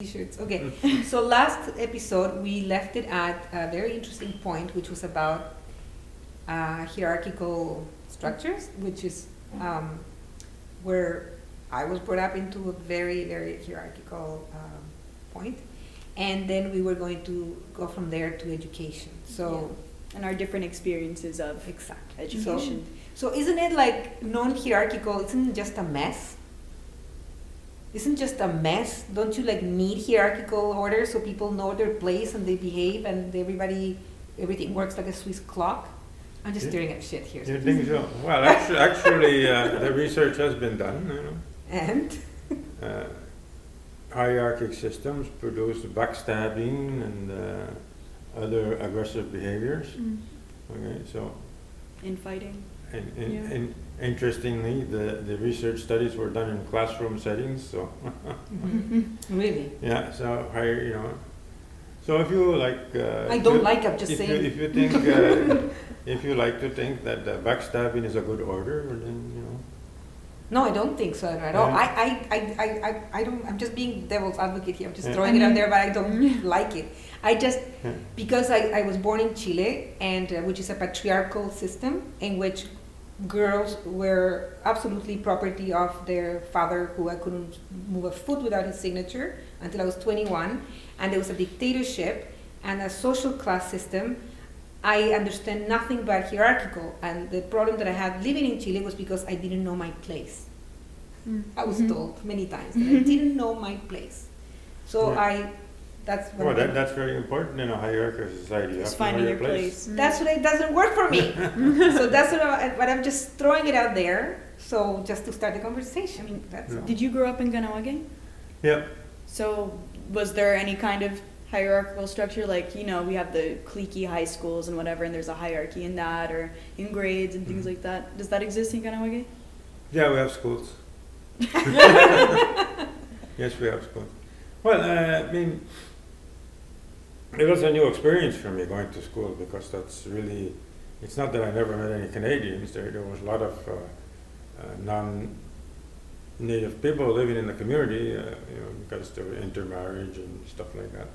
T-shirts. Okay, so last episode we left it at a very interesting point, which was about hierarchical structures, which is where I was brought up into a very, very hierarchical point. And then we were going to go from there to education. So, and our different experiences of exactly education. So isn't it like non-hierarchical? Isn't it just a mess? Isn't just a mess? Don't you like need hierarchical order so people know their place and they behave and everything works like a Swiss clock? I'm just staring at shit here. You think so? Well, actually, the research has been done. You know. And hierarchic systems produce backstabbing and other aggressive behaviors. Okay, so infighting. And interestingly, the research studies were done in classroom settings. So really? Yeah. So So if you like, I don't like. I'm just if saying. If you think, if you like to think that backstabbing is a good order, then No, I don't think so at all. I don't. I'm just being devil's advocate here. I'm just throwing it out there, but I don't like it. I just because I was born in Chile, and which is a patriarchal system in which girls were absolutely property of their father, who I couldn't move a foot without his signature until I was 21, and there was a dictatorship and a social class system. I understand nothing but hierarchical, and the problem that I had living in Chile was because I didn't know my place. I was told many times that I didn't know my place. So that's what that's very important in a hierarchical society. You Just have to know finding your your place. That's what it doesn't work for me. So that's but I'm just throwing it out there. So just to start the conversation. That's all. Did you grow up in Ganawage? Yep. So was there any kind of hierarchical structure? Like, we have the cliquey high schools and whatever, and there's a hierarchy in that, or in grades and things like that. Does that exist in Ganawage? Yeah, we have schools. Yes, we have schools. Well, I mean, it was a new experience for me going to school, because that's really, it's not that I never met any Canadians. There was a lot of non-native people living in the community, because there were intermarriage and stuff like that.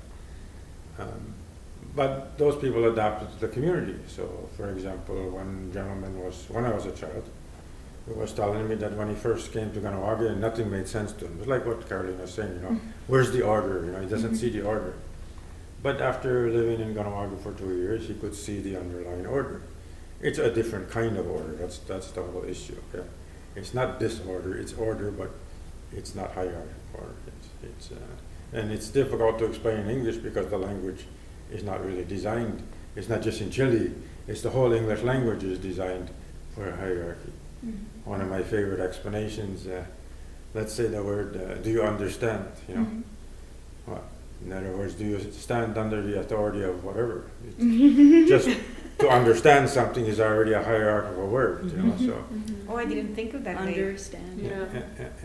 But those people adapted to the community. So, for example, one gentleman when I was a child, he was telling me that when he first came to Ganawage, nothing made sense to him. It was like what Caroline was saying, where's the order? He doesn't see the order. But after living in Ganawage for 2 years, he could see the underlying order. It's a different kind of order. That's the whole issue. Okay, it's not disorder. It's order, but it's not hierarchical. And it's difficult to explain in English because the language is not really designed. It's not just in Chile. It's the whole English language is designed for a hierarchy. One of my favorite explanations, let's say the word, do you understand? Well, in other words, do you stand under the authority of whatever? Just to understand something is already a hierarchical word, so. Oh, I didn't think of that. Understand. Yeah.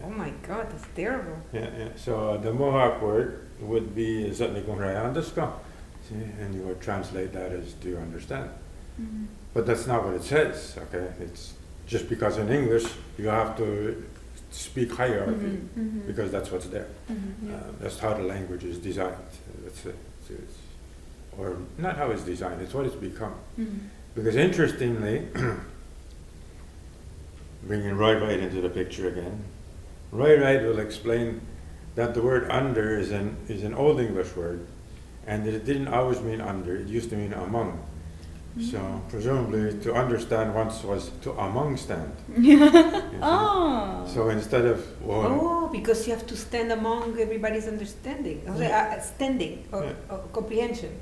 Oh my God, that's terrible. Yeah. So the Mohawk word would be "Zatnikunrayandeska," and you would translate that as "Do you understand?" But that's not what it says. Okay, it's just because in English you have to speak hierarchy because that's what's there. That's how the language is designed. That's it. Or not how it's designed. It's what it's become. Because interestingly. Bringing Roy Wright into the picture again. Roy Wright will explain that the word under is an Old English word, and that it didn't always mean under, it used to mean among. So presumably to understand once was to among stand. So instead of because you have to stand among everybody's understanding, standing or comprehension.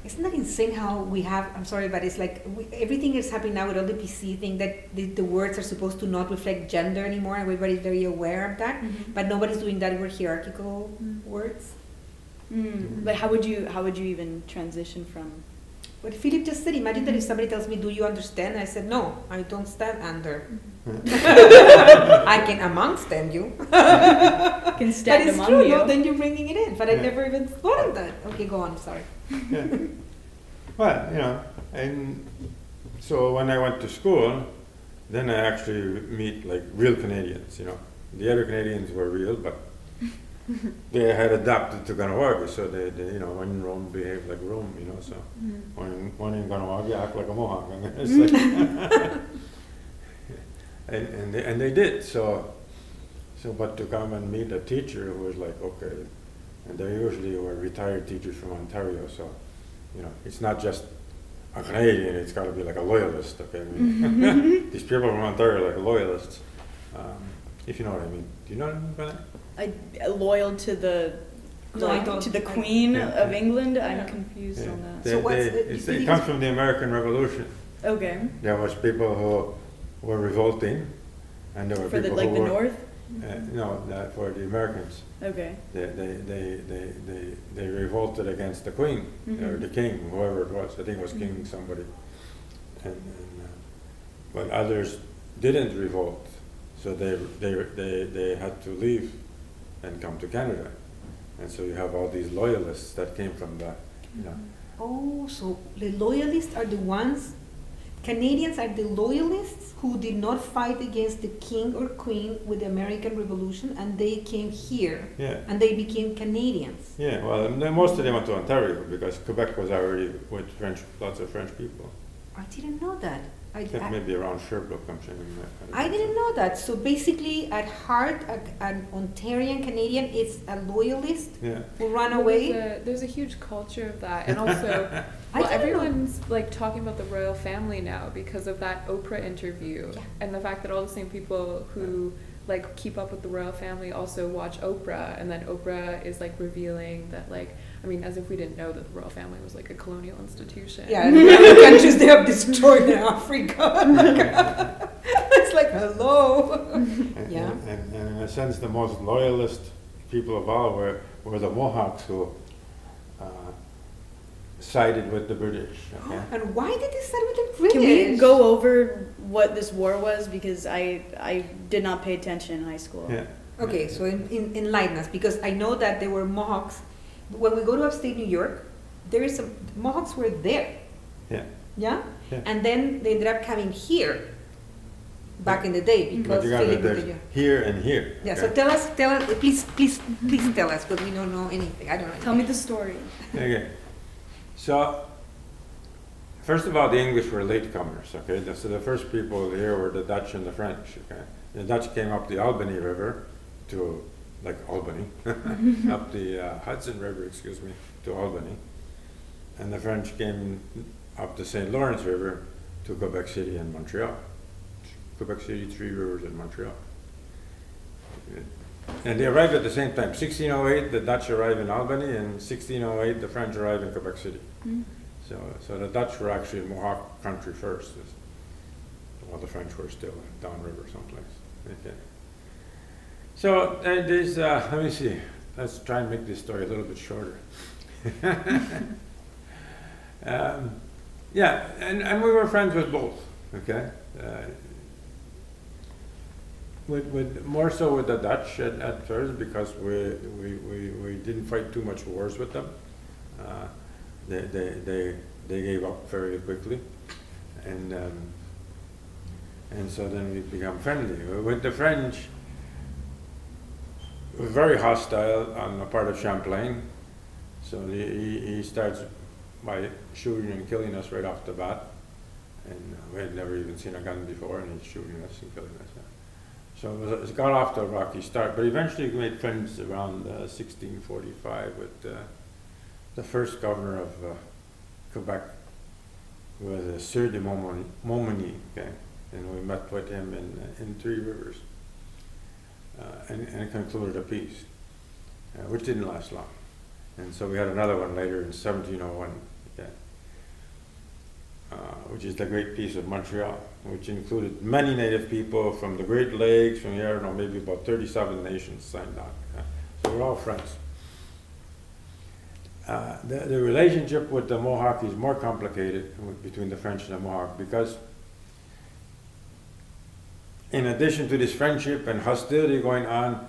Isn't that insane how we have, I'm sorry, but it's like everything is happening now with all the PC thing that the words are supposed to not reflect gender anymore. Everybody's very aware of that, but nobody's doing that with hierarchical words. But how would you even transition from? What Philip just said, imagine that if somebody tells me, do you understand? I said, no, I don't stand under. I can among stand you. Can stand that is among true, you. No? Then you're bringing it in, but I never even thought of that. Okay, go on, sorry. Well, and so when I went to school, then I actually meet like real Canadians, The other Canadians were real, but they had adapted to Ganawagi, so they when in Rome, behave like Rome, so when in Ganawagi, act like a Mohawk. I mean, it's like and they did, so but to come and meet a teacher who was like, okay, and they usually were retired teachers from Ontario, so, it's not just a Canadian, it's got to be like a loyalist, okay? I mean, these people from Ontario are like loyalists, if you know what I mean. Do you know what I mean by that? Loyal to the No, I don't. to the Queen of England. Yeah. I'm confused on that. They, So what's it comes from the American Revolution. Okay. There was people who were revolting, and there were For the people who the were, North. for the Americans. Okay. They revolted against the Queen or the King, whoever it was. I think it was King somebody, and but others didn't revolt, so they had to leave and come to Canada, and so you have all these loyalists that came from that. Oh, so the loyalists are the ones, Canadians are the loyalists who did not fight against the king or queen with the American Revolution, and they came here, Yeah. and they became Canadians. Yeah, well, and then most of them went to Ontario because Quebec was already with lots of French people. I didn't know that. Except maybe around Sherbrooke, I'm saying. I didn't know that. So basically, at heart, an Ontarian Canadian is a loyalist Yeah. who ran away. There's a huge culture of that, and also, I well, didn't know. everyone's like talking about the royal family now because of that Oprah interview, Yeah. and the fact that all the same people who like keep up with the royal family also watch Oprah, and then Oprah is like revealing that like, I mean, as if we didn't know that the royal family was like a colonial institution. Yeah, and the other countries they have destroyed in Africa. It's like, hello. Yeah. And in a sense, the most loyalist people of all were the Mohawks who sided with the British. Okay? And why did they start with the British? Can we go over what this war was, because I did not pay attention in high school. Yeah. Okay, so enlighten us, because I know that there were Mohawks. When we go to upstate New York, there is some Mohawks were there. Yeah. Yeah? Yeah. And then they ended up coming here back in the day But because you got Philip there's here and here. Yeah, okay? so tell us, please tell us, because we don't know anything. I don't know anything. Tell me the story. Okay. So, first of all, the English were latecomers, okay? So the first people here were the Dutch and the French, okay? The Dutch came up the Albany River to, like Albany, up the Hudson River, to Albany. And the French came up the St. Lawrence River to Quebec City and Montreal. Quebec City, Three Rivers, and Montreal. And they arrived at the same time. 1608, the Dutch arrived in Albany, and 1608, the French arrived in Quebec City. So the Dutch were actually in Mohawk country first, while the French were still downriver someplace. Okay. So there's, let me see. Let's try and make this story a little bit shorter. Yeah, and we were friends with both. Okay. With more so with the Dutch at first, because we didn't fight too much wars with them. They gave up very quickly, and so then we become friendly. With the French, we were very hostile on the part of Champlain. So he starts by shooting and killing us right off the bat, and we had never even seen a gun before, and he's shooting us and killing us. So it got off to a rocky start, but eventually we made friends around 1645 with the first governor of Quebec, who was Sieur de Montmagny, okay? And we met with him in Three Rivers and concluded a peace, which didn't last long. And so we had another one later in 1701, okay? Which is the Great Peace of Montreal, which included many native people from the Great Lakes, from here, maybe about 37 nations signed on. Okay? So we're all friends. The relationship with the Mohawk is more complicated between the French and the Mohawk, because in addition to this friendship and hostility going on,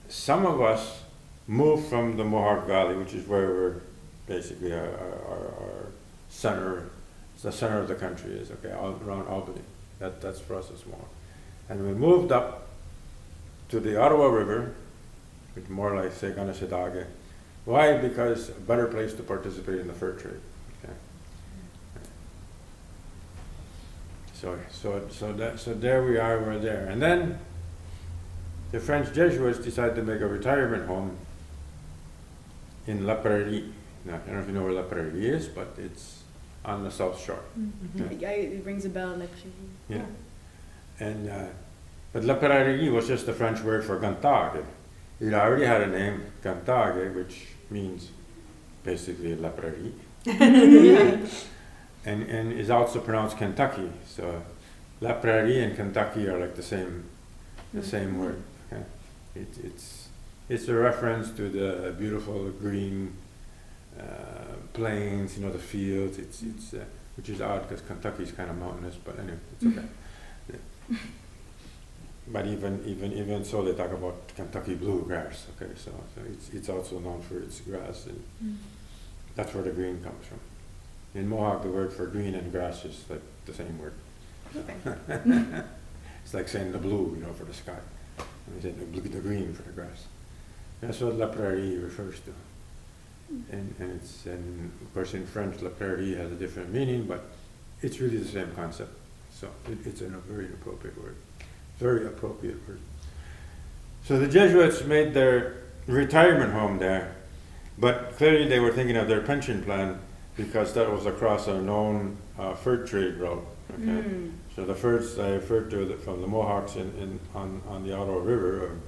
some of us moved from the Mohawk Valley, which is where we're basically our center. It's the center of the country is, okay, all around Albany. That's for us as Mohawk. And we moved up to the Ottawa River It's more like say Ganashidage. Why? Because a better place to participate in the fur trade. Okay. So there we are. We're there, and then the French Jesuits decided to make a retirement home in La Prairie. Now, I don't know if you know where La Prairie is, but it's on the South Shore. Mm-hmm. Yeah. It rings a bell, actually. Yeah. And but La Prairie was just the French word for Cantage. It already had a name, Cantage, which means basically La Prairie. and is also pronounced Kentucky. So La Prairie and Kentucky are like the same word. Okay? It's a reference to the beautiful green plains, the fields. It's which is odd because Kentucky is kind of mountainous, but anyway, it's okay. Yeah. But even so, they talk about Kentucky bluegrass. Okay, so it's also known for its grass, and that's where the green comes from. In Mohawk, the word for green and grass is like the same word. Okay. It's like saying the blue, for the sky. And they say the green for the grass. That's what La Prairie refers to. And of course in French, La Prairie has a different meaning, but it's really the same concept. So it's a very appropriate word. Very appropriate word. So the Jesuits made their retirement home there, but clearly they were thinking of their pension plan because that was across a known fur trade route. Okay? So the furs I referred to from the Mohawks on the Ottawa River,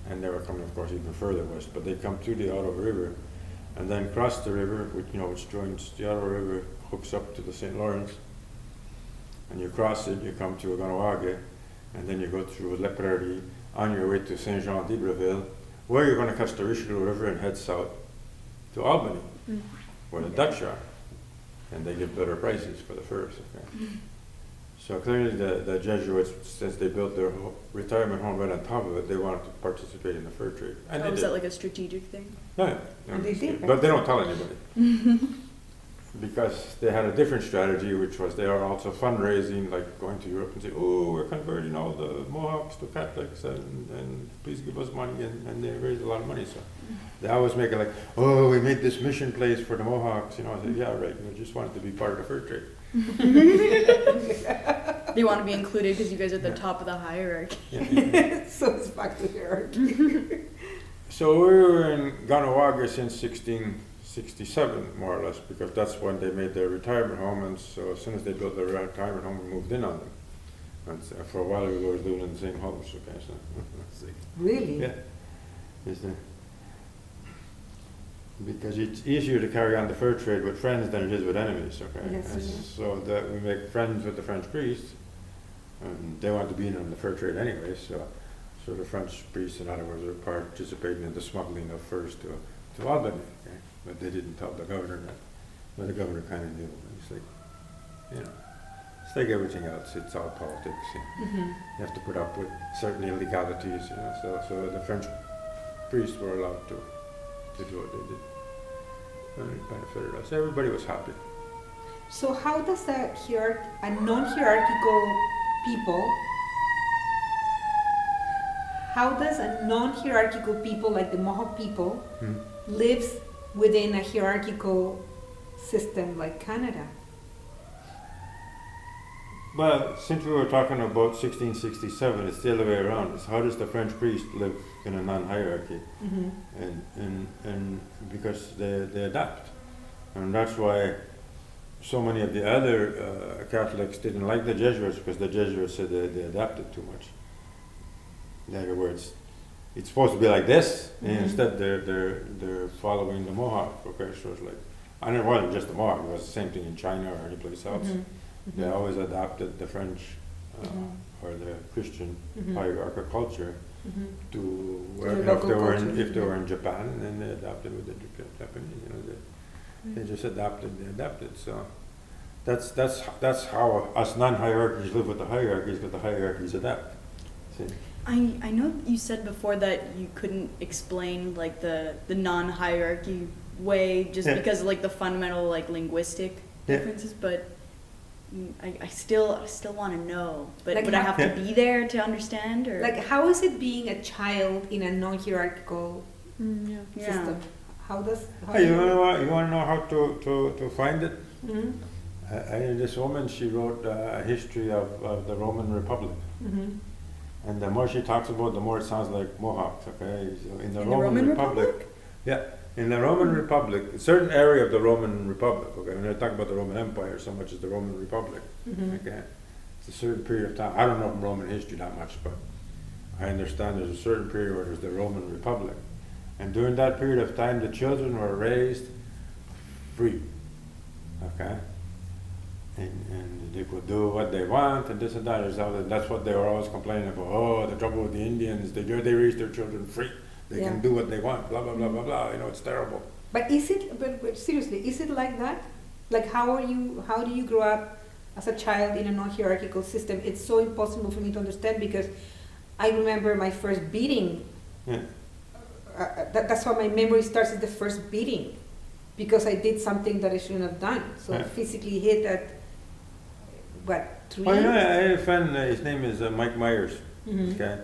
and they were coming, of course, even further west, but they come through the Ottawa River and then cross the river, which joins the Ottawa River, hooks up to the St. Lawrence, and you cross it, you come to Oganawage, and then you go through La Prairie on your way to Saint Jean d'Iberville, where you're going to catch the Richelieu River and head south to Albany, where the Dutch are, and they give better prices for the furs. Okay? So clearly the Jesuits, since they built their retirement home right on top of it, they wanted to participate in the fur trade. And was that like a strategic thing? Yeah. And they did. But they don't tell anybody. Because they had a different strategy, which was they are also fundraising, like going to Europe and say, oh, we're converting all the Mohawks to Catholics, and please give us money, and they raised a lot of money. So they always make it like, oh, we made this mission place for the Mohawks. I said, yeah, right, we just wanted to be part of the fur trade. They want to be included because you guys are at the top of the hierarchy. Yeah. So it's back to hierarchy. So we were in Ganawage since 1667, more or less, because that's when they made their retirement home, and so as soon as they built their retirement home, we moved in on them. And so for a while we were living in the same homes, okay, so. Really? Yeah. Because it's easier to carry on the fur trade with friends than it is with enemies, okay? Yes, And yes. so that we make friends with the French priests, and they want to be in on the fur trade anyway, so the French priests, in other words, are participating in the smuggling of furs to Albany, okay? But they didn't tell the governor that. But the governor kind of knew. It's like, it's like everything else. It's all politics. You have to put up with certain illegalities, So the French priests were allowed to do what they did. And it benefited us. Everybody was happy. So how does a non-hierarchical people, like the Mohawk people, lives within a hierarchical system like Canada? Well, since we were talking about 1667, it's the other way around. It's how does the French priest live in a non-hierarchy? And because they adapt. And that's why so many of the other Catholics didn't like the Jesuits, because the Jesuits said they adapted too much. In other words, it's supposed to be like this, and instead they're following the Mohawk. Okay, so it's like, and it wasn't just the Mohawk; it was the same thing in China or any place else. They always adapted the French or the Christian hierarchical culture to where, if they were in Japan, then they adapted with the Japanese. They just adapted. So that's how us non-hierarchies live with the hierarchies, because the hierarchies adapt. See? I know you said before that you couldn't explain like the non-hierarchy way just because of like the fundamental like linguistic differences, but I still want to know, but Like would I how- have to be there to understand, or Like, how is it being a child in a non-hierarchical Yeah. yeah. system? How does? How Hey, you want to know how to find it? Mm-hmm. This woman, she wrote a history of the Roman Republic. Mm-hmm. And the more she talks about, the more it sounds like Mohawks, okay? So in the In the Roman Roman Republic, Republic? yeah, in the Roman Republic, a certain area of the Roman Republic, okay? When I talk about the Roman Empire so much as the Roman Republic, Mm-hmm. okay? It's a certain period of time. I don't know from Roman history that much, but I understand there's a certain period where there's the Roman Republic. And during that period of time, the children were raised free, okay? And they could do what they want and this and that. That's what they were always complaining about. Oh, the trouble with the Indians, they raise their children free. They Yeah. can do what they want, blah, blah, blah, blah, blah. You know, it's terrible. But is it? But seriously, is it like that? Like, how do you grow up as a child in a non-hierarchical system? It's so impossible for me to understand because I remember my first beating. Yeah. That's why my memory starts at the first beating, because I did something that I shouldn't have done. So I Yeah. physically hit at what 3? Oh, yeah, I had a friend, his name is Mike Myers, Mhm. okay?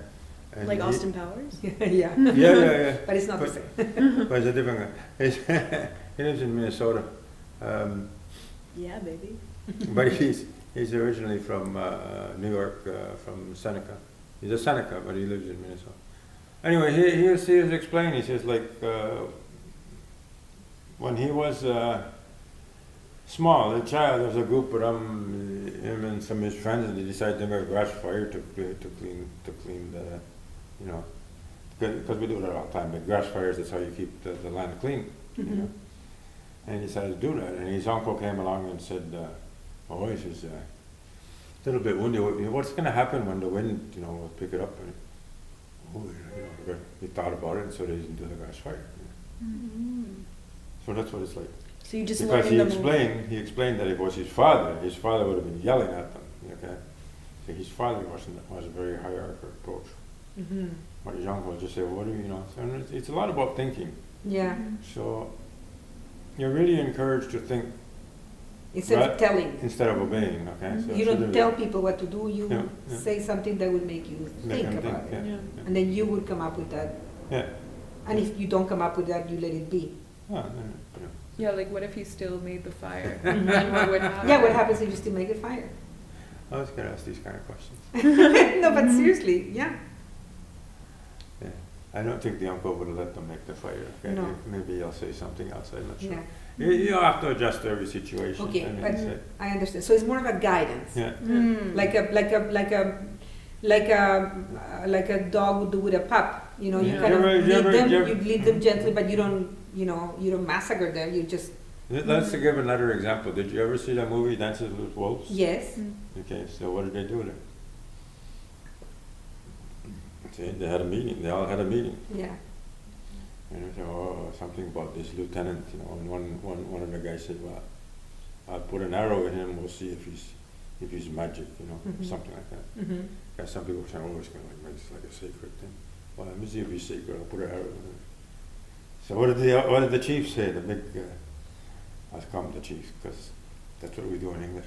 And Like he- Austin Powers? yeah, Yeah. but it's not the But- same. But it's a different guy. He lives in Minnesota. Yeah, baby. But he's originally from New York, from Seneca. He's a Seneca, but he lives in Minnesota. Anyway, he was explaining. He says like when he was small, a child, there was a group of him and some of his friends, and they decided to make a grass fire to clean the, you know, because we do that all the time. But grass fires, that's how you keep the land clean. You know? And he decided to do that, and his uncle came along and said, "Oh, he says, a little bit windy. What's going to happen when the wind, you know, will pick it up?" And he thought about it, and so they didn't do the grass fire. So that's what it's like. So you just Because learning he explained that it was his father would have been yelling at them. Okay, so his father was a very hierarchical approach. Mm-hmm. But his uncle just said, "What do you know?" So it's a lot about thinking. Yeah, So you're really encouraged to think instead of Right. telling. instead of obeying. Okay, so You so don't tell people what to do, you Yeah. say something that would make you Make think them about think, it. Yeah. And then you would come up with that. Yeah. And if you don't come up with that, you let it be. Ah, Yeah, like what if he still made the fire? Mhm. Then what would happen? Yeah, what happens if you still make a fire? I was going to ask these kind of questions. No, but seriously, yeah. Yeah. I don't think the uncle would have let them make the fire. Okay? No. Maybe I'll say something else. I'm not sure. Yeah. You have to adjust to every situation. Okay, I mean, but it's, I understand. So it's more of a guidance. yeah. Like a dog would do with a pup. You know, you Yeah. kind of You ever- you lead them gently, but you don't massacre them. You just Let's give another example. Did you ever see that movie Dances with Wolves? yes. Okay, so what did they do there? See, they had a meeting. They all had a meeting. Yeah. And they said, "Oh, something about this lieutenant, you know." And one of the guys said, "Well, I'll put an arrow in him. We'll see if he's magic, you know, Mhm. something like that." Mm-hmm. Yeah, some people say, "Oh, it's kind of like it's like a sacred thing." Well, let me see if he's sacred. I'll put an arrow in him. So what did the chief say? The big, I'll call him the chief because that's what we do in English.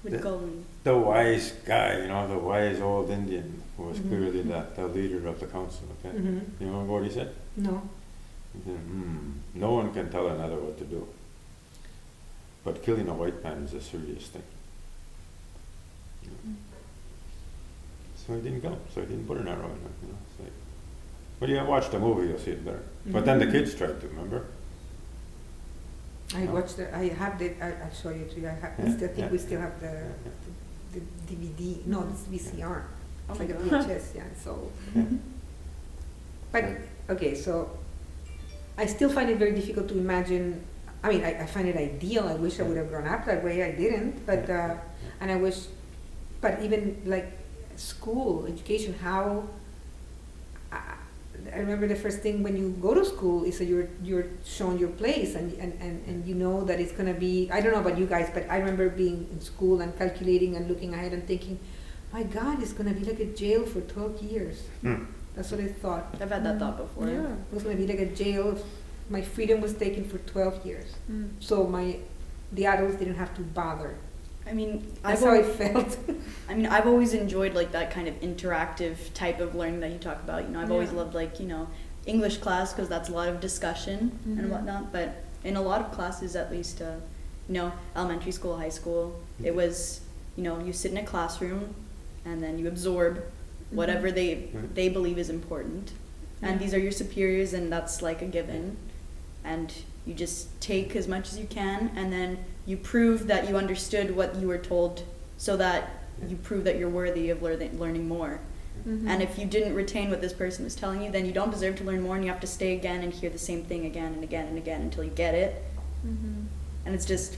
with golden. The wise guy, you know, the wise old Indian who was Mhm. clearly the leader of the council. Okay, Mm-hmm. you remember what he said? No. He said, "No one can tell another what to do, but killing a white man is a serious thing." So he didn't go. So he didn't put an arrow in him. You know, it's like, but you watch the movie, you'll see it better. But then the kids tried to. Remember? I No? watched it. I have the. I'll show you too. I Yeah, still think yeah. we still have the DVD. No, it's VCR. Oh It's my like a God. VHS. Yeah. So. Yeah. But okay, so I still find it very difficult to imagine. I mean, I find it ideal. I wish I would have grown up that way. I didn't, but and I wish. But even like school education, how. I remember the first thing when you go to school is that you're shown your place and you know that it's gonna be. I don't know about you guys, but I remember being in school and calculating and looking ahead and thinking, my God, it's gonna be like a jail for 12 years. That's what I thought. I've had that thought before. Yeah. It was going to be like a jail. My freedom was taken for 12 years. Mm. So the adults didn't have to bother I mean, That's how I felt. I mean, I've always enjoyed like that kind of interactive type of learning that you talk about. You know, I've always Yeah. loved like, you know, English class because that's a lot of discussion Mhm. and whatnot. But in a lot of classes, at least, you know, elementary school, high school, it was, you know, you sit in a classroom and then you absorb whatever they believe is important. And Yeah. these are your superiors and that's like a given. And you just take as much as you can and then you prove that you understood what you were told so that you prove that you're worthy of learning more. Mhm. And if you didn't retain what this person was telling you, then you don't deserve to learn more and you have to stay again and hear the same thing again and again and again until you get it. Mhm. And it's just,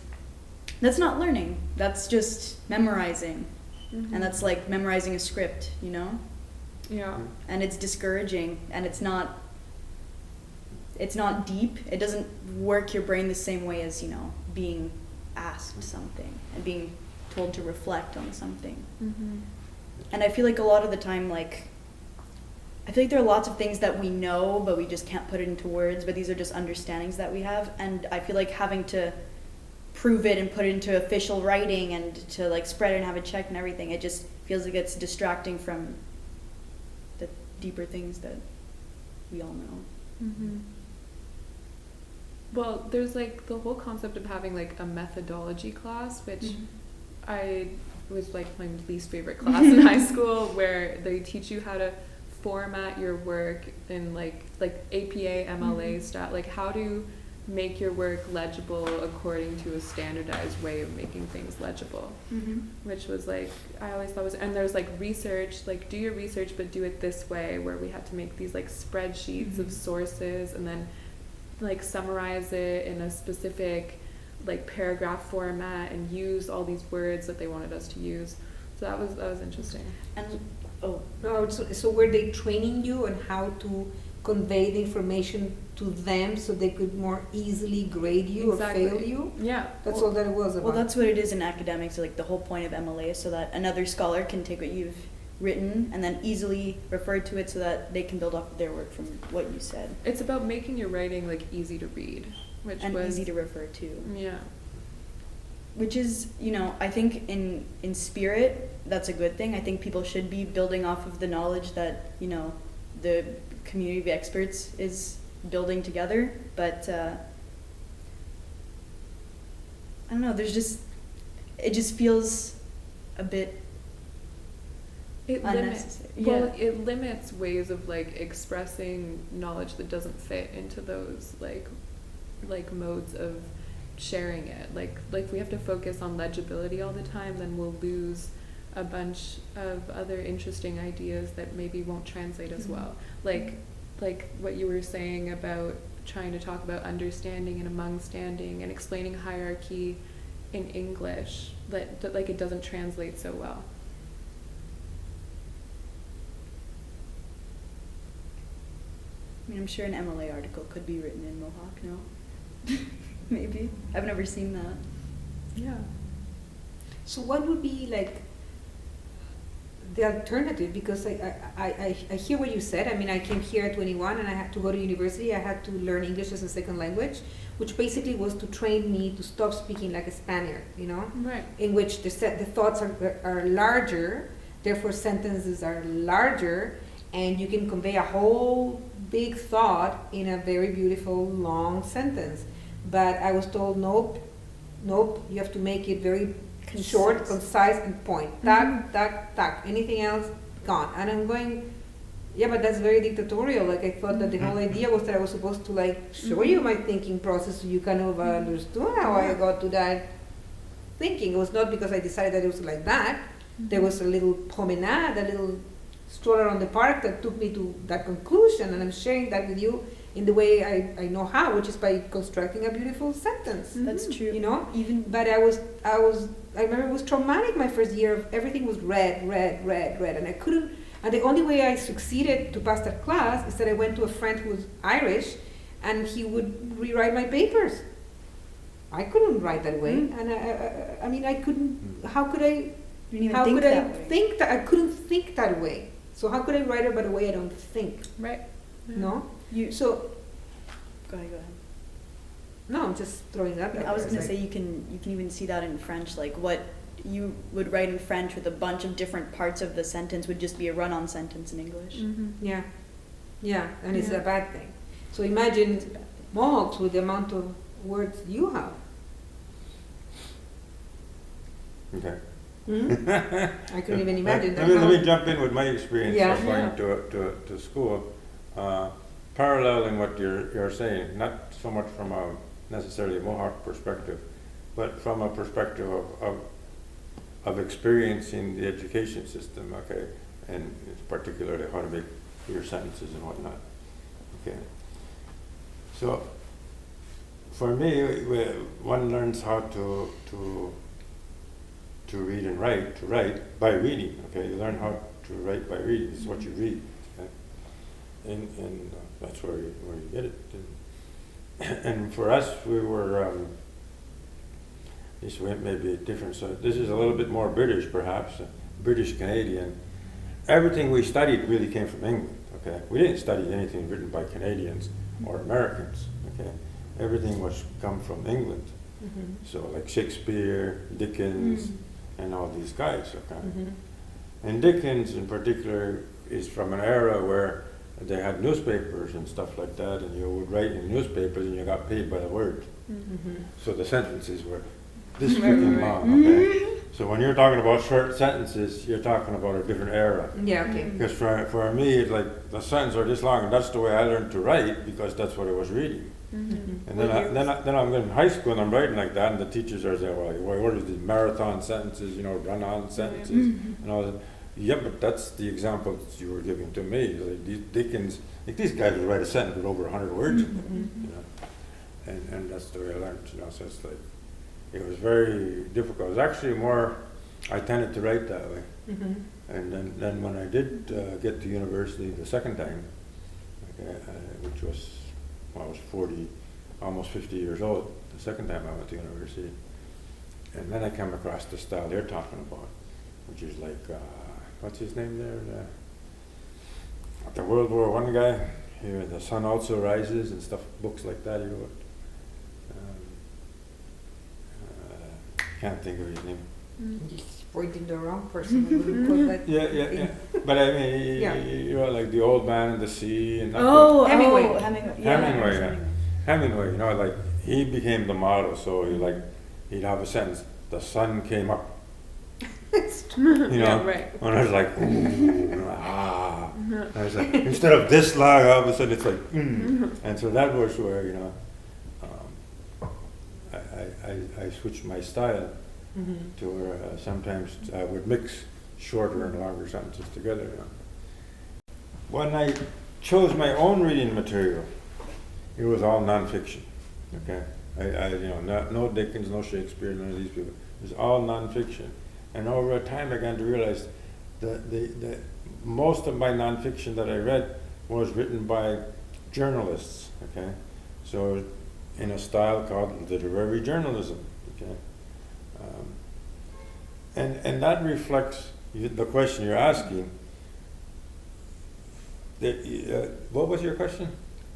that's not learning. That's just memorizing. Mhm. And that's like memorizing a script, you know? Yeah. And it's discouraging and it's not deep. It doesn't work your brain the same way as, you know, being asked something and being told to reflect on something. Mhm. And I feel like a lot of the time, like, I feel like there are lots of things that we know, but we just can't put it into words, but these are just understandings that we have. And I feel like having to prove it and put it into official writing and to, like, spread it and have it checked and everything, it just feels like it's distracting from the deeper things that we all know. Mhm. Well, there's like the whole concept of having like a methodology class, which I was like my least favorite class in high school, where they teach you how to format your work in like APA, MLA style, like how to make your work legible according to a standardized way of making things legible, which was like, I always thought was, and there's like research, like do your research but do it this way, where we had to make these like spreadsheets of sources and then like summarize it in a specific like paragraph format and use all these words that they wanted us to use. So that was interesting. And No, so were they training you on how to convey the information to them so they could more easily grade you Exactly. or fail you? Yeah. That's all that it was about. well, that's what it is in academics. Like the whole point of MLA is so that another scholar can take what you've written and then easily refer to it so that they can build off of their work from what you said. It's about making your writing like easy to read, which And was easy to refer to. Yeah. Which is, you know, I think in spirit, that's a good thing. I think people should be building off of the knowledge that, you know, the community of experts is building together. But I don't know, it just feels a bit It limits. unnecessary. Well, Yeah. it limits ways of like expressing knowledge that doesn't fit into those like modes of sharing it. Like if we have to focus on legibility all the time, then we'll lose a bunch of other interesting ideas that maybe won't translate as well. Like what you were saying about trying to talk about understanding and amongstanding and explaining hierarchy in English, that like it doesn't translate so well. I mean, I'm sure an MLA article could be written in Mohawk, no? Maybe. I've never seen that. Yeah. So what would be like the alternative? Because I hear what you said. I mean, I came here at 21 and I had to go to university. I had to learn English as a second language, which basically was to train me to stop speaking like a Spaniard, you know? Right. In which the thoughts are larger, therefore sentences are larger, and you can convey a whole big thought in a very beautiful long sentence. But I was told, nope, you have to make it very short, concise, and point. Tac, tac, tac. Anything else, gone. And I'm going, yeah, but that's very dictatorial. Like I thought that the whole idea was that I was supposed to like show you my thinking process so you kind of understood how I got to that thinking. It was not because I decided that it was like that. There was a little promenade, a little stroll around the park that took me to that conclusion, and I'm sharing that with you in the way I know how, which is by constructing a beautiful sentence. That's true. You know? Even But I remember it was traumatic my first year. Of everything was red, and I couldn't. And the only way I succeeded to pass that class is that I went to a friend who was Irish, and he would rewrite my papers. I couldn't write that way, and I mean I couldn't. How could I? you didn't even How think could I that way. think that? I couldn't think that way. So how could I write about a way I don't think? Right. Yeah. No. You So go ahead. no, I'm just throwing that. I was gonna say you can even see that in French, like what you would write in French with a bunch of different parts of the sentence would just be a run-on sentence in English. Yeah, yeah, and it's Yeah. a bad thing. So imagine Mohawks with the amount of words you have. Okay. I couldn't even imagine that. Let me jump in with my experience Yeah. of going to school, paralleling what you're saying, not so much from a necessarily Mohawk perspective, but from a perspective of experiencing the education system, okay, and particularly how to make your sentences and whatnot, okay. So, for me, one learns how to read and write, to write by reading, okay? You learn how to write by reading, it's what you read, okay? And that's where you get it. And for us, we were, this may be different, so this is a little bit more British perhaps, British Canadian. Everything we studied really came from England, okay? We didn't study anything written by Canadians or Americans, okay? Everything was come from England. So like Shakespeare, Dickens, and all these guys, okay? And Dickens in particular is from an era where they had newspapers and stuff like that, and you would write in newspapers and you got paid by the word. So the sentences were this freaking long, okay? So when you're talking about short sentences, you're talking about a different era. Yeah, okay. Because for me, it's like the sentences are this long, and that's the way I learned to write because that's what I was reading. And then I'm in high school and I'm writing like that, and the teachers are saying, well, what are these marathon sentences, run-on sentences, and all that. Yeah, but that's the example that you were giving to me. Like these Dickens, like these guys would write a sentence with over 100 words, and that's the way I learned, So it's like, it was very difficult. It was actually more, I tended to write that way. And then when I did get to university the second time, which was, I was 40, almost 50 years old, the second time I went to university. And then I came across the style they're talking about, which is like, what's his name there? The World War I guy, here, The Sun Also Rises and stuff, books like that he wrote. Can't think of his name. Just pointing the wrong person. We wouldn't put that Yeah. But I mean, like The Old Man and the Sea and that. Hemingway. Hemingway, like he became the model. So he'd have a sentence: "The sun came up." Yeah, right. And I was like, ooh, ah. I was like, instead of this long, all of a sudden it's like, And so that was where I switched my style to where sometimes I would mix shorter and longer sentences together. When I chose my own reading material, it was all nonfiction. Okay, no Dickens, no Shakespeare, none of these people. It was all nonfiction, and over time I began to realize that the most of my nonfiction that I read was written by journalists. Okay, so in a style called literary journalism. Okay, and that reflects the question you're asking. What was your question?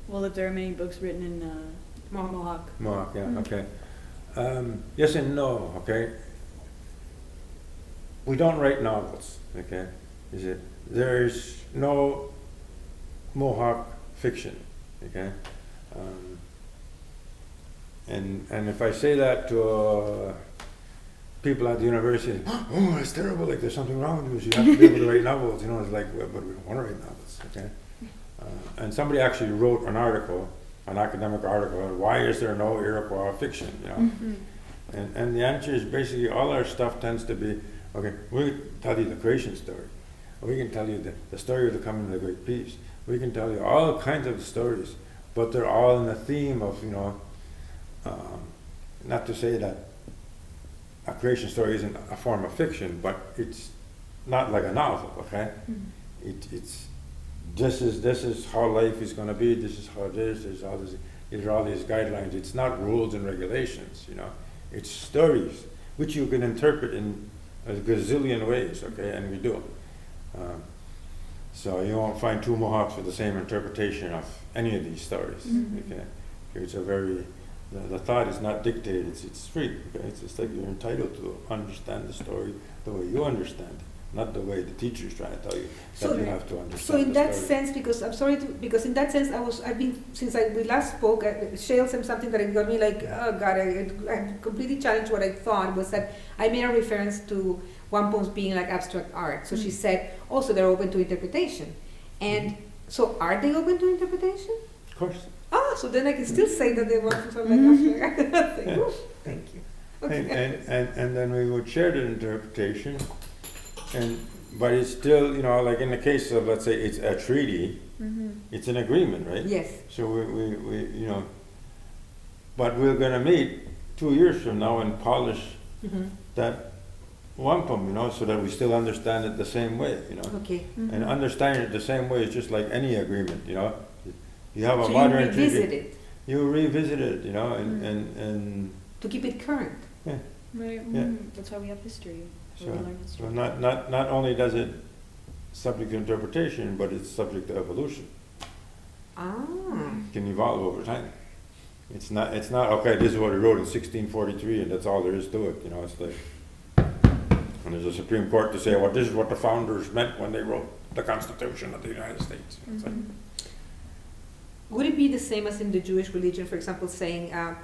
Well, if there are many books written in Mohawk. Mohawk, yeah, okay. Yes and no, okay. We don't write novels, okay. There's no Mohawk fiction, okay. And if I say that to people at the university, oh, it's terrible, like there's something wrong with you, you have to be able to write novels, it's like, well, but we don't want to write novels, okay? And somebody actually wrote an article, an academic article, why is there no Iroquois fiction, And the answer is basically all our stuff tends to be, okay, we can tell you the creation story, we can tell you the story of the coming of the Great Peace, we can tell you all kinds of stories, but they're all in the theme of, not to say that a creation story isn't a form of fiction, but it's not like a novel, okay? It's this is how life is going to be. This is how it is. These are all these guidelines. It's not rules and regulations, It's stories which you can interpret in a gazillion ways, okay? And we do. So you won't find two Mohawks with the same interpretation of any of these stories, okay? It's a very the thought is not dictated, it's free. Okay? It's just like you're entitled to understand the story the way you understand it, not the way the teacher's trying to tell you that you have to understand. So in the that story. sense, because I'm sorry to, because in that sense, I've been, since we last spoke, Shale said something that it got me like, oh God, I completely challenged what I thought was that I made a reference to one poem being like abstract art. So she said, also they're open to interpretation. And so are they open to interpretation? Of course. Ah, so then I can still say that they want to sort of like abstract. Like, oof, thank you. Okay. And then we would share the interpretation, but it's still, like in the case of, let's say, it's a treaty, it's an agreement, right? Yes. So we but we're going to meet 2 years from now and polish that wampum, so that we still understand it the same way, Okay. And understanding it the same way is just like any agreement, You have a So you modern revisit treaty. it You revisit it, and to keep it current. yeah. Right. Yeah. That's why we have history. So, Where we learn history. so not only does it subject to interpretation, but it's subject to evolution. Ah. It can evolve over time. It's not okay, this is what he wrote in 1643 and that's all there is to it, it's like, and there's a Supreme Court to say, well, this is what the founders meant when they wrote the Constitution of the United States. It's like, Would it be the same as in the Jewish religion, for example, saying you're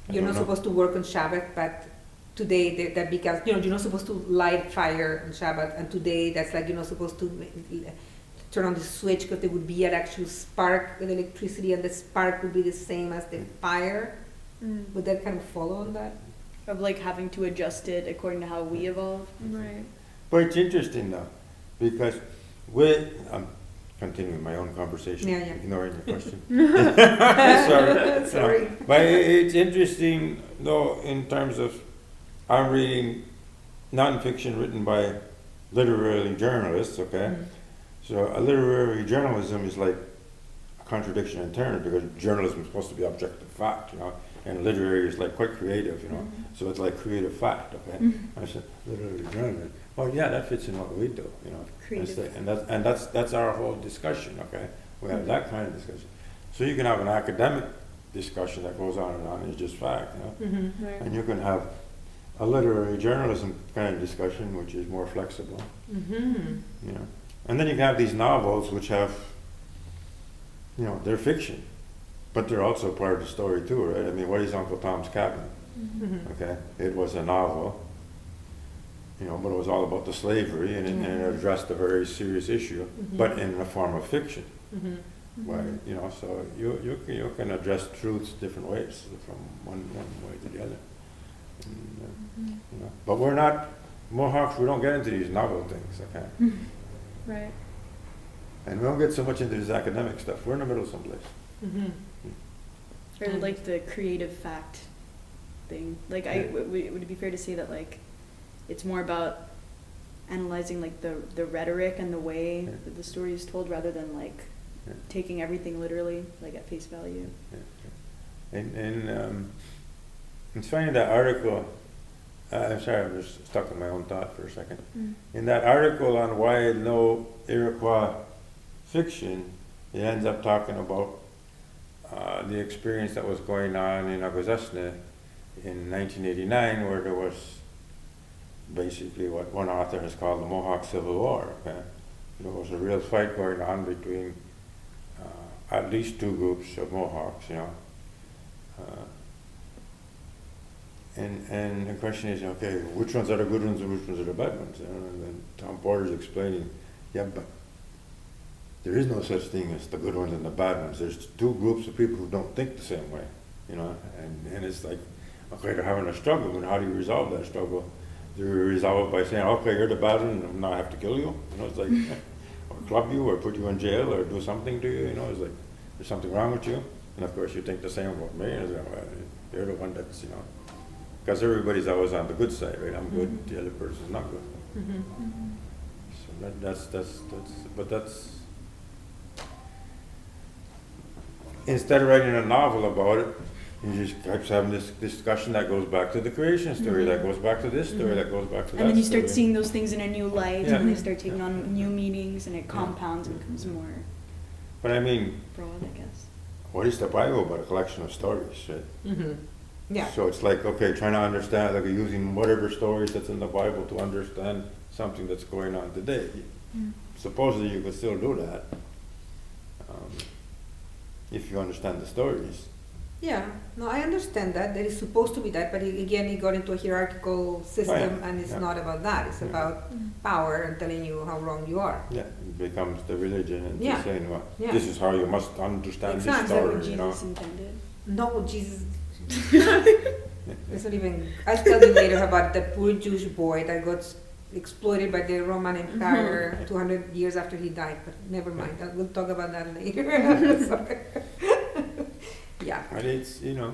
don't not know. supposed to work on Shabbat, but today that becomes, you're not supposed to light fire on Shabbat, and today that's like you're not supposed to turn on the switch because there would be an actual spark with electricity, and the spark would be the same as the fire. Would that kind of follow on that? Of like having to adjust it according to how we evolve. Right. but it's interesting though, because I'm continuing my own conversation, Yeah. ignoring your question. Sorry. Sorry. But it's interesting though, in terms of, I'm reading nonfiction written by literary journalists, okay? So a literary journalism is like a contradiction in terms, because journalism is supposed to be objective fact, and literary is like quite creative, So it's like creative fact, okay? I said literary journalism. Well, yeah, that fits in what we do, Creative. And that's our whole discussion, okay? We have that kind of discussion. So you can have an academic discussion that goes on and on, it's just fact, Right. And you can have a literary journalism kind of discussion, which is more flexible, And then you can have these novels, which have, they're fiction, but they're also part of the story too, right? I mean, what is Uncle Tom's Cabin? Okay, it was a novel, but it was all about the slavery, and it addressed a very serious issue, but in the form of fiction. Why, so you can address truths different ways, from one way to the other. And, but we're not Mohawks. We don't get into these novel things, okay? Right. And we don't get so much into this academic stuff. We're in the middle someplace. Or like the creative fact thing. Like, would it be fair to say that like it's more about analyzing like the rhetoric and the way that the story is told, rather than like taking everything literally, like at face value? And it's funny, that article, I'm sorry, I'm just stuck in my own thought for a second. In that article on why no Iroquois fiction, it ends up talking about the experience that was going on in Akwesasne in 1989, where there was basically what one author has called the Mohawk Civil War. Okay? There was a real fight going on between at least two groups of Mohawks, And the question is, okay, which ones are the good ones and which ones are the bad ones? And then Tom Porter's explaining, yeah, but there is no such thing as the good ones and the bad ones. There's two groups of people who don't think the same way, and it's like, okay, they're having a struggle, and how do you resolve that struggle? Do you resolve it by saying, okay, you're the bad one, and now I have to kill you? It's like, or club you, or put you in jail, or do something to you, it's like, there's something wrong with you? And of course you think the same about me, and it's like, well, you're the one that's, because everybody's always on the good side, right? I'm good, the other person's not good. So that's, instead of writing a novel about it, you just keep having this discussion that goes back to the creation story, that goes back to this story, that goes back to that And then you story. start seeing those things in a new light, Yeah. and they start taking on new meanings, and it compounds and becomes more But I mean, broad, I guess. what is the Bible but a collection of stories, right? Mm-hmm. Yeah. So it's like, okay, trying to understand, like using whatever stories that's in the Bible to understand something that's going on today. Supposedly you could still do that if you understand the stories. Yeah, no, I understand that. There is supposed to be that, but again, it got into a hierarchical system, Right. and it's Yeah. not about that. It's Yeah. about power and telling you how wrong you are. Yeah, it becomes the religion and Yeah. just saying, well, Yeah. this is how you must understand Exactly. this Is that what story, you know. Jesus intended? No, Jesus. It's not even. I'll tell you later about the poor Jewish boy that got exploited by the Roman Empire 200 years after he died. But never mind. We'll talk about that later. Sorry. Yeah, But it's, you know,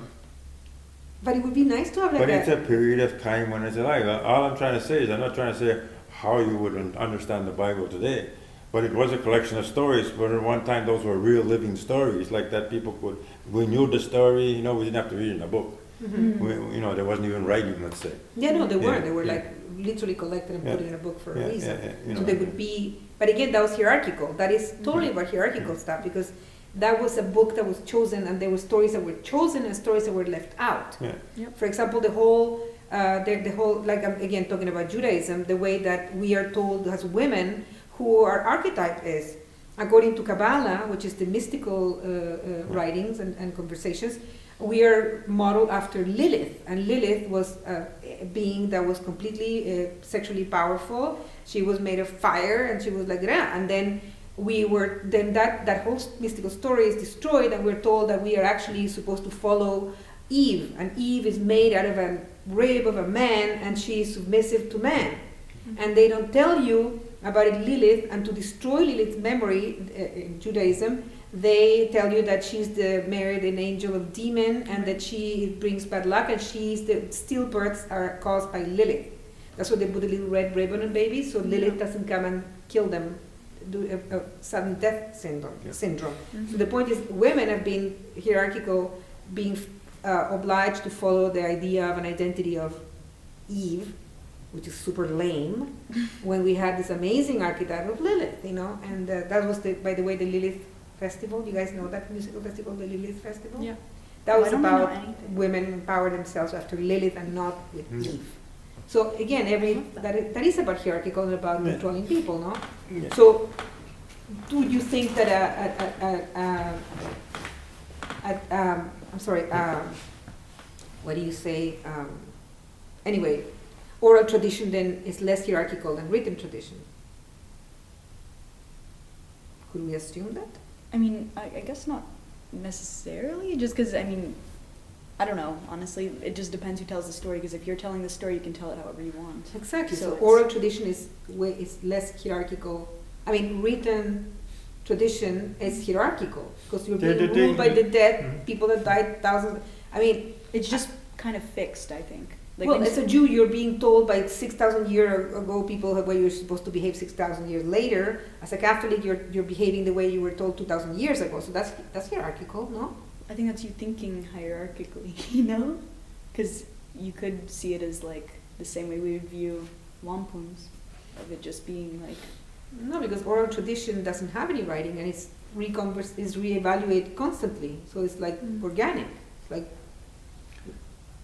but it would be nice to have like but it's a period of time when it's like, all I'm trying to say is, I'm not trying to say how you would understand the Bible today, but it was a collection of stories, but at one time those were real living stories, like that people could, we knew the story, you know, we didn't have to read it in a book. We, you know, there wasn't even writing, let's say. Yeah, no, they Yeah, weren't. They were yeah. like literally collected and put Yeah. in a book for Yeah, a reason. yeah, you So know. they would be, but again, that was hierarchical. That is totally about hierarchical stuff, because that was a book that was chosen, and there were stories that were chosen and stories that were left out. Yeah. For example, the whole, like I'm again talking about Judaism, the way that we are told as women who our archetype is, according to Kabbalah, which is the mystical writings and conversations, we are modeled after Lilith, and Lilith was a being that was completely sexually powerful. She was made of fire, and she was like that. And then that whole mystical story is destroyed, and we're told that we are actually supposed to follow Eve, and Eve is made out of a rib of a man, and she is submissive to man. And they don't tell you about it, Lilith, and to destroy Lilith's memory in Judaism, they tell you that she's married an angel of demon, and that she brings bad luck, and the stillbirths are caused by Lilith. That's why they put a little red ribbon on babies, so Lilith doesn't come and kill them, do a sudden death syndrome. So the point is, women have been hierarchical, being obliged to follow the idea of an identity of Eve, which is super lame, when we had this amazing archetype of Lilith, you know, and that was, by the way, the Lilith Festival. You guys know that musical festival, the Lilith Festival? Yeah. That was I don't know about anything. women empower themselves after Lilith and not with Mm. Eve. So again, that is about hierarchical and about Yeah. controlling people, no? Yeah. So, do you think that I'm sorry, what do you say? Anyway, oral tradition then is less hierarchical than written tradition. Could we assume that? I mean, I guess not necessarily, just because, I mean, I don't know, honestly. It just depends who tells the story, because if you're telling the story, you can tell it however you want. Exactly. So So it's- oral tradition is less hierarchical. I mean, written tradition is hierarchical, because you're being ruled by the dead, people that died thousands. I mean, It's just kind of fixed, I think. Like, well, when as a Jew, you're being told by 6,000 years ago people the way you're supposed to behave 6,000 years later. As a Catholic, you're behaving the way you were told 2,000 years ago. So that's hierarchical, no? I think that's you thinking hierarchically, you know? Because you could see it as like the same way we would view wampums, of it just being like, No, because oral tradition doesn't have any writing, and it's reevaluated constantly. So it's like organic. It's like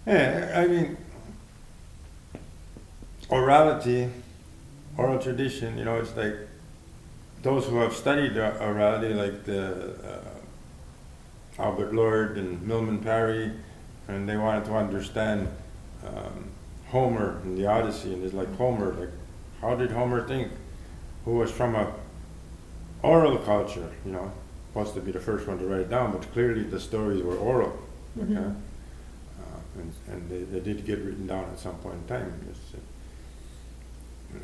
Yeah, I mean, orality, oral tradition, you know, it's like those who have studied orality, like the Albert Lord and Milman Parry, and they wanted to understand Homer and the Odyssey, and it's like Homer, like how did Homer think? Who was from a oral culture, you know, supposed to be the first one to write it down, but clearly the stories were oral. Okay? Mhm. And they did get written down at some point in time.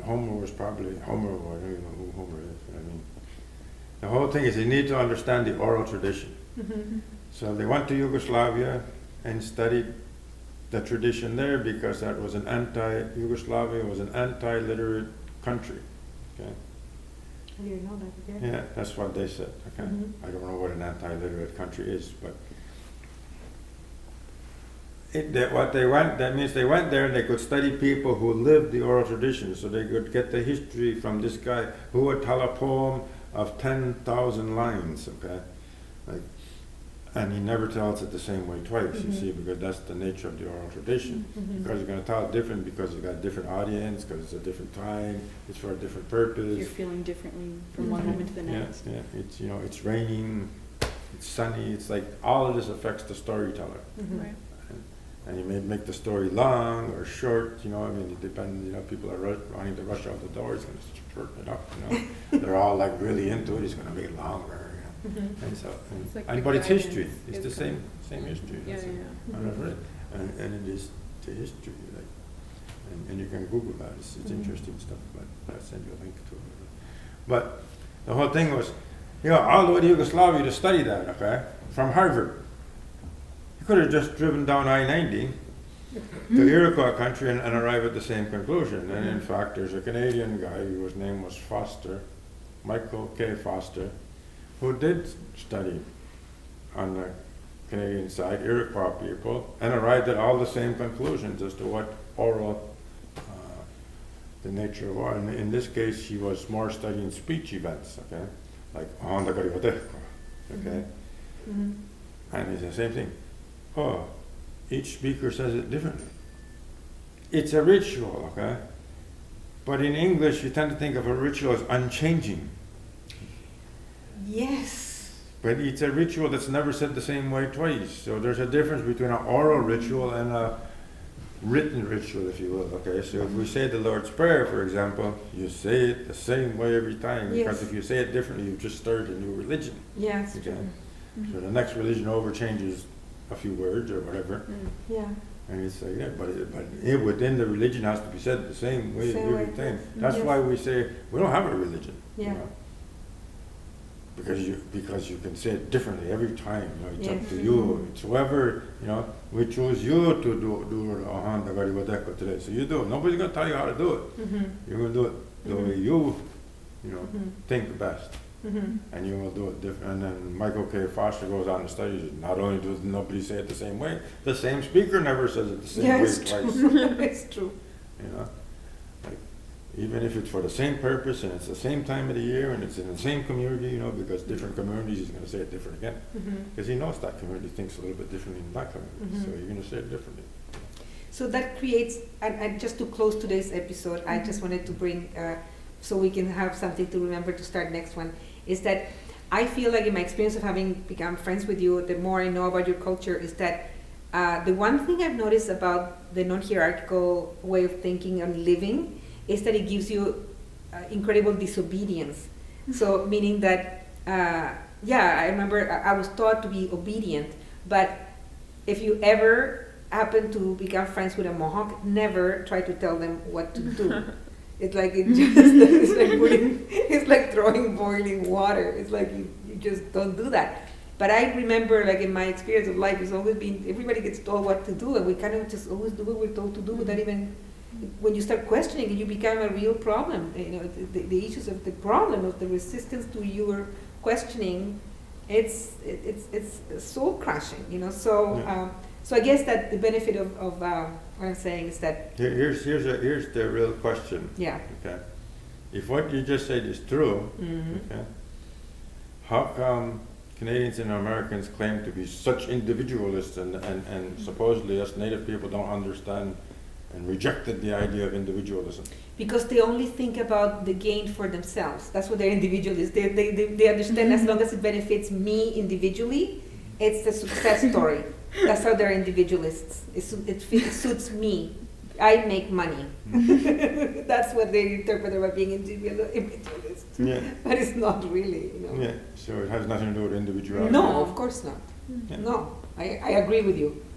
Homer was probably, I don't even know who Homer is. I mean, the whole thing is you need to understand the oral tradition. So they went to Yugoslavia and studied the tradition there, because that was Yugoslavia was an anti-literate country. Okay? I didn't know that. Okay. Yeah, that's what they said. Okay, Mhm. I don't know what an anti-literate country is, but that means they went there and they could study people who lived the oral tradition, so they could get the history from this guy who would tell a poem of 10,000 lines. Okay, like And he never tells it the same way twice, you see, because that's the nature of the oral tradition. Because you're going to tell it different because you've got a different audience, because it's a different time, it's for a different purpose. You're feeling differently from one moment to the next. Yeah, it's, it's raining, it's sunny, it's like all of this affects the storyteller. Right. And you may make the story long or short, I mean, it depends, people are wanting to rush out the door, it's going to shorten it up, They're all like really into it, it's going to make it longer, And so, It's like and the but it's guidance history, it's is the coming. same history. Yeah, That's yeah, it. yeah. And I've read, and it is the history, and you can Google that, it's interesting stuff, but I'll send you a link to it. But the whole thing was, all the way to Yugoslavia to study that, okay, from Harvard. You could have just driven down I-90 to Iroquois country and arrive at the same conclusion. And in fact, there's a Canadian guy whose name was Foster, Michael K. Foster, who did study on the Canadian side, Iroquois people, and arrived at all the same conclusions as to what oral, the nature was. And in this case, he was more studying speech events, okay, like okay, and it's the same thing. Oh, each speaker says it differently. It's a ritual, okay, but in English, you tend to think of a ritual as unchanging. Yes. But it's a ritual that's never said the same way twice. So there's a difference between an oral ritual and a written ritual, if you will. Okay, so if we say the Lord's Prayer, for example, you say it the same way every time. Because Yes. if you say it differently, you've just started a new religion. Yes. Okay? So the next religion over changes a few words or whatever. Yeah. And it's like that, but within the religion has to be said the same way Same every way. time. That's Yes. why we say we don't have a religion. Yeah. Because you can say it differently every time. It's Yes. up to you. It's whoever, we choose you to do the Ahanda Gariwadeko today. So you do it. Nobody's gonna tell you how to do it. You're gonna do it the way you think best. And you will do it different. And then Michael K. Foster goes on and studies. Not only does nobody say it the same way, the same speaker never says it the same way Yes, twice. it's true. Like, even if it's for the same purpose and it's the same time of the year and it's in the same community, because different communities, he's going to say it different again. Because he knows that community thinks a little bit differently than that community, so you're going to say it differently. So that creates, and just to close today's episode, I just wanted to bring, so we can have something to remember to start next one, is that I feel like in my experience of having become friends with you, the more I know about your culture, is that the one thing I've noticed about the non-hierarchical way of thinking and living is that it gives you incredible disobedience. So meaning that, I remember I was taught to be obedient, but if you ever happen to become friends with a Mohawk, never try to tell them what to do. It's like it's like throwing boiling water. It's like you just don't do that. But I remember, like in my experience of life, it's always been everybody gets told what to do, and we kind of just always do what we're told to do without even. When you start questioning, you become a real problem. The issues of the problem of the resistance to your questioning, it's soul crushing. So. Yeah. So I guess that the benefit of what I'm saying is that Here's the real question. yeah. Okay. If what you just said is true, okay, how come Canadians and Americans claim to be such individualists and supposedly us Native people don't understand and rejected the idea of individualism? Because they only think about the gain for themselves. That's what their individualists. They understand as long as it benefits me individually, it's the success story. That's how they're individualists. It suits me. I make money. That's what they interpret about being individualist. Yeah. But it's not really, Yeah. So it has nothing to do with individuality. No, of course not. Yeah. No, I agree with you.